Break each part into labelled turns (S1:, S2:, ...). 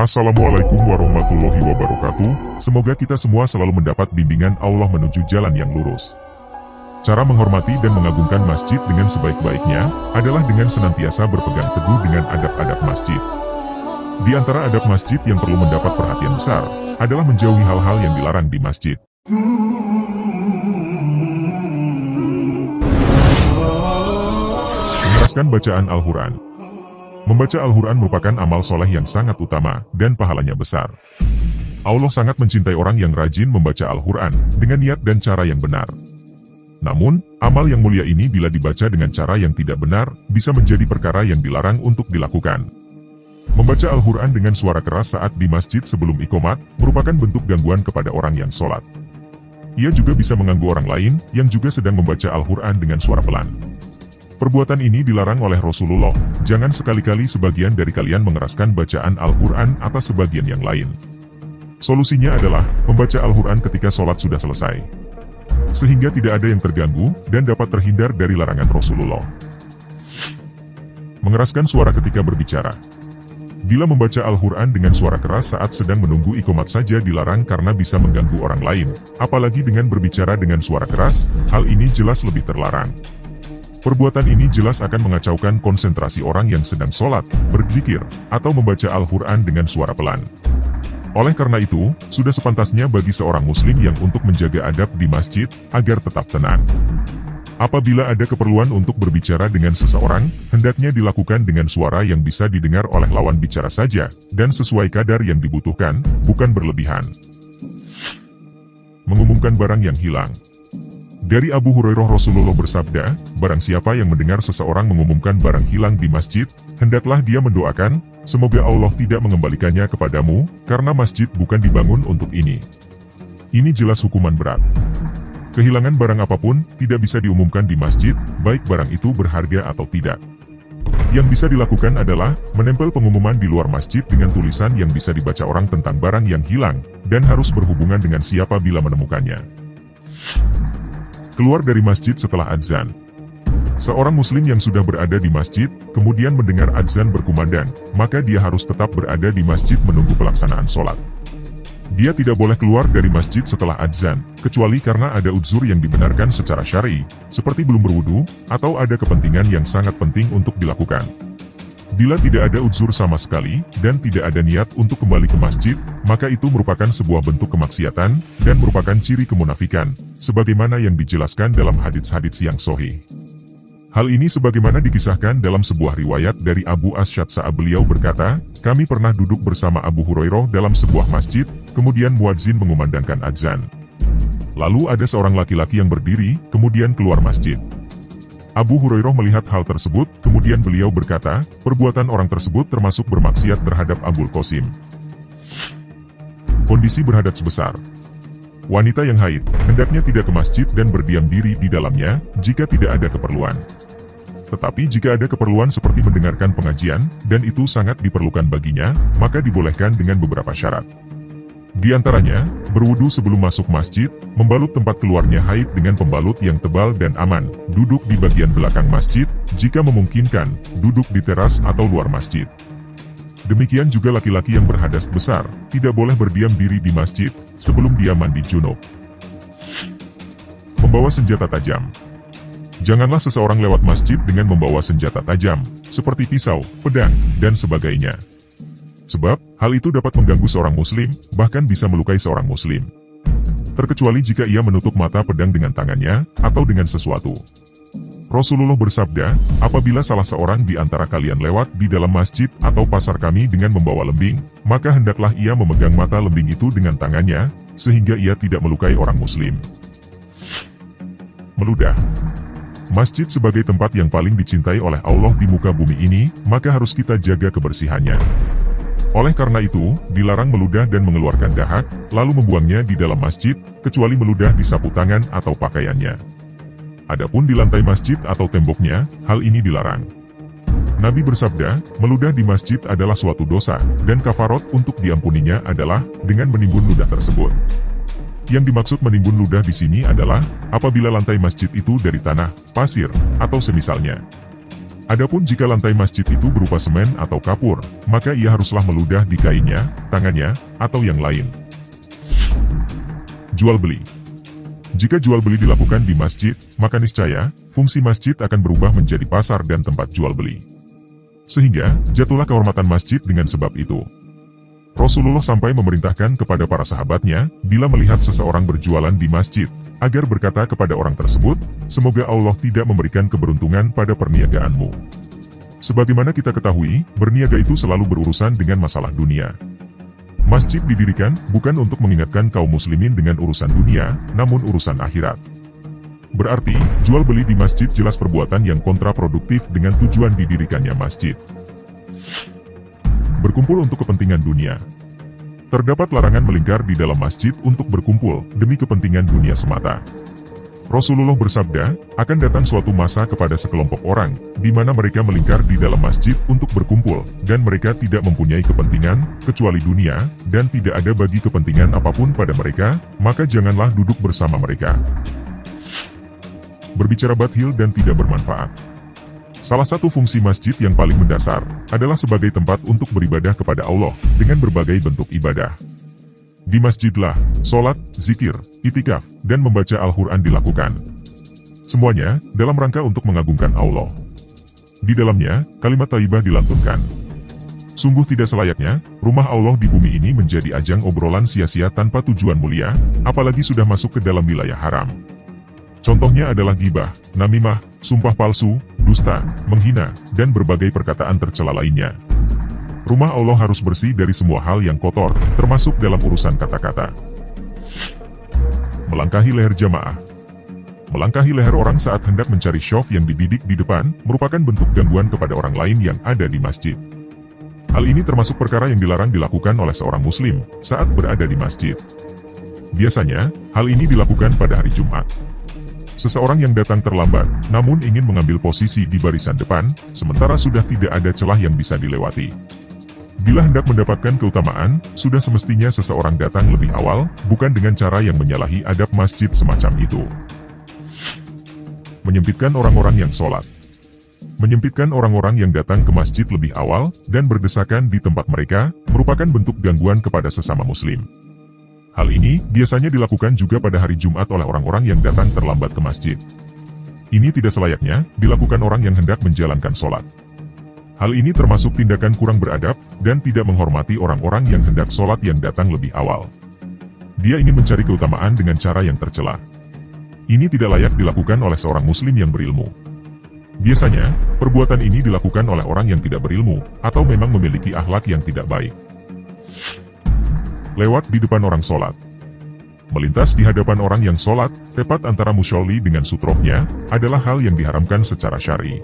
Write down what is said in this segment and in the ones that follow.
S1: Assalamualaikum warahmatullahi wabarakatuh. Semoga kita semua selalu mendapat bimbingan Allah menuju jalan yang lurus. Cara menghormati dan mengagungkan masjid dengan sebaik-baiknya adalah dengan senantiasa berpegang teguh dengan adab-adab masjid. Di antara adab masjid yang perlu mendapat perhatian besar adalah menjauhi hal-hal yang dilarang di masjid. Mengeraskan bacaan Al-Quran. Membaca Al-Quran merupakan amal soleh yang sangat utama, dan pahalanya besar. Allah sangat mencintai orang yang rajin membaca Al-Quran, dengan niat dan cara yang benar. Namun, amal yang mulia ini bila dibaca dengan cara yang tidak benar, bisa menjadi perkara yang dilarang untuk dilakukan. Membaca Al-Quran dengan suara keras saat di masjid sebelum iqomat, merupakan bentuk gangguan kepada orang yang sholat. Ia juga bisa mengganggu orang lain, yang juga sedang membaca Al-Quran dengan suara pelan. Perbuatan ini dilarang oleh Rasulullah. Jangan sekali-kali sebagian dari kalian mengeraskan bacaan Al-Quran atas sebagian yang lain. Solusinya adalah membaca Al-Quran ketika sholat sudah selesai, sehingga tidak ada yang terganggu dan dapat terhindar dari larangan Rasulullah. Mengeraskan suara ketika berbicara. Bila membaca Al-Quran dengan suara keras saat sedang menunggu iqomat saja dilarang karena bisa mengganggu orang lain, apalagi dengan berbicara dengan suara keras, hal ini jelas lebih terlarang. Perbuatan ini jelas akan mengacaukan konsentrasi orang yang sedang sholat, berzikir, atau membaca Al-Quran dengan suara pelan. Oleh karena itu, sudah sepantasnya bagi seorang muslim yang untuk menjaga adab di masjid, agar tetap tenang. Apabila ada keperluan untuk berbicara dengan seseorang, hendaknya dilakukan dengan suara yang bisa didengar oleh lawan bicara saja, dan sesuai kadar yang dibutuhkan, bukan berlebihan. Mengumumkan barang yang hilang. Dari Abu Hurairah Rasulullah bersabda, barang siapa yang mendengar seseorang mengumumkan barang hilang di masjid, hendaklah dia mendoakan, semoga Allah tidak mengembalikannya kepadamu, karena masjid bukan dibangun untuk ini. Ini jelas hukuman berat. Kehilangan barang apapun, tidak bisa diumumkan di masjid, baik barang itu berharga atau tidak. Yang bisa dilakukan adalah, menempel pengumuman di luar masjid dengan tulisan yang bisa dibaca orang tentang barang yang hilang, dan harus berhubungan dengan siapa bila menemukannya. Keluar dari masjid setelah adzan. Seorang muslim yang sudah berada di masjid, kemudian mendengar adzan berkumandang, maka dia harus tetap berada di masjid menunggu pelaksanaan sholat. Dia tidak boleh keluar dari masjid setelah adzan, kecuali karena ada udzur yang dibenarkan secara syar'i, seperti belum berwudu, atau ada kepentingan yang sangat penting untuk dilakukan. Bila tidak ada udzur sama sekali, dan tidak ada niat untuk kembali ke masjid, maka itu merupakan sebuah bentuk kemaksiatan, dan merupakan ciri kemunafikan, sebagaimana yang dijelaskan dalam hadits-hadits yang sahih. Hal ini sebagaimana dikisahkan dalam sebuah riwayat dari Abu Asy'ad beliau berkata, kami pernah duduk bersama Abu Hurairah dalam sebuah masjid, kemudian muadzin mengumandangkan adzan. Lalu ada seorang laki-laki yang berdiri, kemudian keluar masjid. Abu Hurairah melihat hal tersebut, kemudian beliau berkata, perbuatan orang tersebut termasuk bermaksiat terhadap Abul Qasim. Kondisi berhadas besar. Wanita yang haid, hendaknya tidak ke masjid dan berdiam diri di dalamnya, jika tidak ada keperluan. Tetapi jika ada keperluan seperti mendengarkan pengajian, dan itu sangat diperlukan baginya, maka dibolehkan dengan beberapa syarat. Di antaranya, berwudu sebelum masuk masjid, membalut tempat keluarnya haid dengan pembalut yang tebal dan aman, duduk di bagian belakang masjid, jika memungkinkan, duduk di teras atau luar masjid. Demikian juga laki-laki yang berhadas besar, tidak boleh berdiam diri di masjid, sebelum dia mandi junub. Membawa senjata tajam. Janganlah seseorang lewat masjid dengan membawa senjata tajam, seperti pisau, pedang, dan sebagainya. Sebab, hal itu dapat mengganggu seorang muslim, bahkan bisa melukai seorang muslim. Terkecuali jika ia menutup mata pedang dengan tangannya, atau dengan sesuatu. Rasulullah bersabda, apabila salah seorang di antara kalian lewat di dalam masjid atau pasar kami dengan membawa lembing, maka hendaklah ia memegang mata lembing itu dengan tangannya, sehingga ia tidak melukai orang muslim. Meludah. Masjid sebagai tempat yang paling dicintai oleh Allah di muka bumi ini, maka harus kita jaga kebersihannya. Oleh karena itu, dilarang meludah dan mengeluarkan dahak, lalu membuangnya di dalam masjid, kecuali meludah di sapu tangan atau pakaiannya. Adapun di lantai masjid atau temboknya, hal ini dilarang. Nabi bersabda, meludah di masjid adalah suatu dosa, dan kafarot untuk diampuninya adalah dengan menimbun ludah tersebut. Yang dimaksud menimbun ludah di sini adalah, apabila lantai masjid itu dari tanah, pasir, atau semisalnya. Adapun jika lantai masjid itu berupa semen atau kapur, maka ia haruslah meludah di kainnya, tangannya, atau yang lain. Jual beli. Jika jual beli dilakukan di masjid, maka niscaya fungsi masjid akan berubah menjadi pasar dan tempat jual beli. Sehingga jatuhlah kehormatan masjid dengan sebab itu. Rasulullah sampai memerintahkan kepada para sahabatnya, bila melihat seseorang berjualan di masjid, agar berkata kepada orang tersebut, semoga Allah tidak memberikan keberuntungan pada perniagaanmu. Sebagaimana kita ketahui, berniaga itu selalu berurusan dengan masalah dunia. Masjid didirikan bukan untuk mengingatkan kaum muslimin dengan urusan dunia, namun urusan akhirat. Berarti, jual beli di masjid jelas perbuatan yang kontraproduktif dengan tujuan didirikannya masjid. Berkumpul untuk kepentingan dunia. Terdapat larangan melingkar di dalam masjid untuk berkumpul demi kepentingan dunia semata. Rasulullah bersabda, akan datang suatu masa kepada sekelompok orang, di mana mereka melingkar di dalam masjid untuk berkumpul, dan mereka tidak mempunyai kepentingan, kecuali dunia, dan tidak ada bagi kepentingan apapun pada mereka, maka janganlah duduk bersama mereka. Berbicara batil dan tidak bermanfaat. Salah satu fungsi masjid yang paling mendasar, adalah sebagai tempat untuk beribadah kepada Allah, dengan berbagai bentuk ibadah. Di masjidlah, sholat, zikir, itikaf, dan membaca Al-Quran dilakukan. Semuanya, dalam rangka untuk mengagungkan Allah. Di dalamnya, kalimat thayyibah dilantunkan. Sungguh tidak selayaknya, rumah Allah di bumi ini menjadi ajang obrolan sia-sia tanpa tujuan mulia, apalagi sudah masuk ke dalam wilayah haram. Contohnya adalah ghibah, namimah, sumpah palsu, dusta, menghina, dan berbagai perkataan tercela lainnya. Rumah Allah harus bersih dari semua hal yang kotor, termasuk dalam urusan kata-kata. Melangkahi leher jamaah. Melangkahi leher orang saat hendak mencari syaf yang dibidik di depan, merupakan bentuk gangguan kepada orang lain yang ada di masjid. Hal ini termasuk perkara yang dilarang dilakukan oleh seorang muslim, saat berada di masjid. Biasanya, hal ini dilakukan pada hari Jumat. Seseorang yang datang terlambat, namun ingin mengambil posisi di barisan depan, sementara sudah tidak ada celah yang bisa dilewati. Bila hendak mendapatkan keutamaan, sudah semestinya seseorang datang lebih awal, bukan dengan cara yang menyalahi adab masjid semacam itu. Menyempitkan orang-orang yang sholat. Menyempitkan orang-orang yang datang ke masjid lebih awal, dan berdesakan di tempat mereka, merupakan bentuk gangguan kepada sesama muslim. Hal ini biasanya dilakukan juga pada hari Jumat oleh orang-orang yang datang terlambat ke masjid. Ini tidak selayaknya dilakukan orang yang hendak menjalankan sholat. Hal ini termasuk tindakan kurang beradab, dan tidak menghormati orang-orang yang hendak sholat yang datang lebih awal. Dia ingin mencari keutamaan dengan cara yang tercela. Ini tidak layak dilakukan oleh seorang muslim yang berilmu. Biasanya, perbuatan ini dilakukan oleh orang yang tidak berilmu, atau memang memiliki akhlak yang tidak baik. Lewat di depan orang sholat. Melintas di hadapan orang yang sholat, tepat antara musyolli dengan sutrohnya, adalah hal yang diharamkan secara syar'i.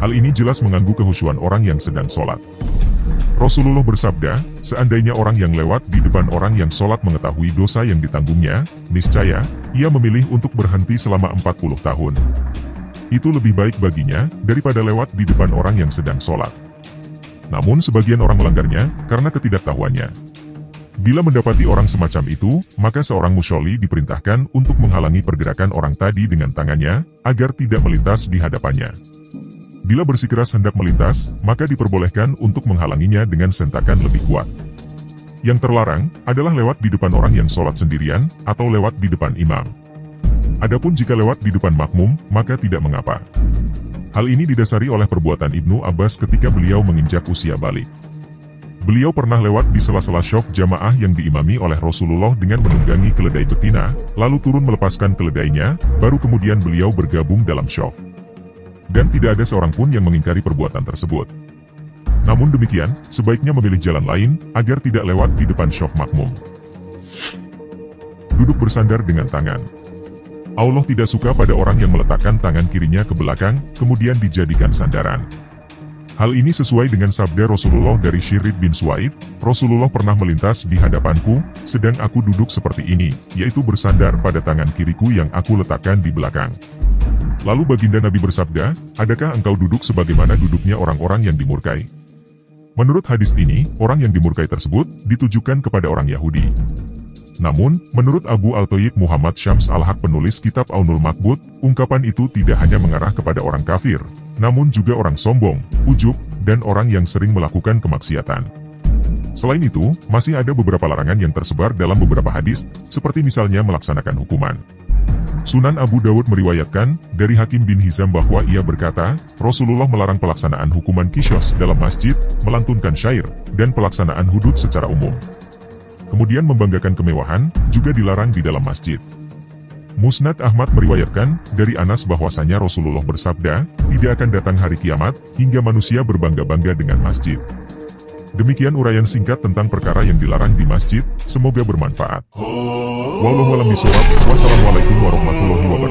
S1: Hal ini jelas mengganggu kehusyuan orang yang sedang sholat. Rasulullah bersabda, seandainya orang yang lewat di depan orang yang sholat mengetahui dosa yang ditanggungnya, niscaya, ia memilih untuk berhenti selama 40 tahun. Itu lebih baik baginya, daripada lewat di depan orang yang sedang sholat. Namun sebagian orang melanggarnya, karena ketidaktahuannya. Bila mendapati orang semacam itu, maka seorang musyolli diperintahkan untuk menghalangi pergerakan orang tadi dengan tangannya, agar tidak melintas di hadapannya. Bila bersikeras hendak melintas, maka diperbolehkan untuk menghalanginya dengan sentakan lebih kuat. Yang terlarang, adalah lewat di depan orang yang sholat sendirian, atau lewat di depan imam. Adapun jika lewat di depan makmum, maka tidak mengapa. Hal ini didasari oleh perbuatan Ibnu Abbas ketika beliau menginjak usia balik. Beliau pernah lewat di sela-sela syaf jamaah yang diimami oleh Rasulullah dengan menunggangi keledai betina, lalu turun melepaskan keledainya, baru kemudian beliau bergabung dalam syaf. Dan tidak ada seorang pun yang mengingkari perbuatan tersebut. Namun demikian, sebaiknya memilih jalan lain, agar tidak lewat di depan syaf makmum. Duduk bersandar dengan tangan. Allah tidak suka pada orang yang meletakkan tangan kirinya ke belakang, kemudian dijadikan sandaran. Hal ini sesuai dengan sabda Rasulullah dari Syirid bin Suwaid, Rasulullah pernah melintas di hadapanku, sedang aku duduk seperti ini, yaitu bersandar pada tangan kiriku yang aku letakkan di belakang. Lalu baginda Nabi bersabda, adakah engkau duduk sebagaimana duduknya orang-orang yang dimurkai? Menurut hadis ini, orang yang dimurkai tersebut ditujukan kepada orang Yahudi. Namun, menurut Abu Al-Thayyib Muhammad Syams Al-Haq penulis kitab Aunul Maqbud, ungkapan itu tidak hanya mengarah kepada orang kafir, namun juga orang sombong, ujub, dan orang yang sering melakukan kemaksiatan. Selain itu, masih ada beberapa larangan yang tersebar dalam beberapa hadis, seperti misalnya melaksanakan hukuman. Sunan Abu Dawud meriwayatkan, dari Hakim bin Hizam bahwa ia berkata, Rasulullah melarang pelaksanaan hukuman kisyos dalam masjid, melantunkan syair, dan pelaksanaan hudud secara umum. Kemudian membanggakan kemewahan, juga dilarang di dalam masjid. Musnad Ahmad meriwayatkan, dari Anas bahwasanya Rasulullah bersabda, tidak akan datang hari kiamat, hingga manusia berbangga-bangga dengan masjid. Demikian uraian singkat tentang perkara yang dilarang di masjid, semoga bermanfaat. Wassalamualaikum warahmatullahi wabarakatuh.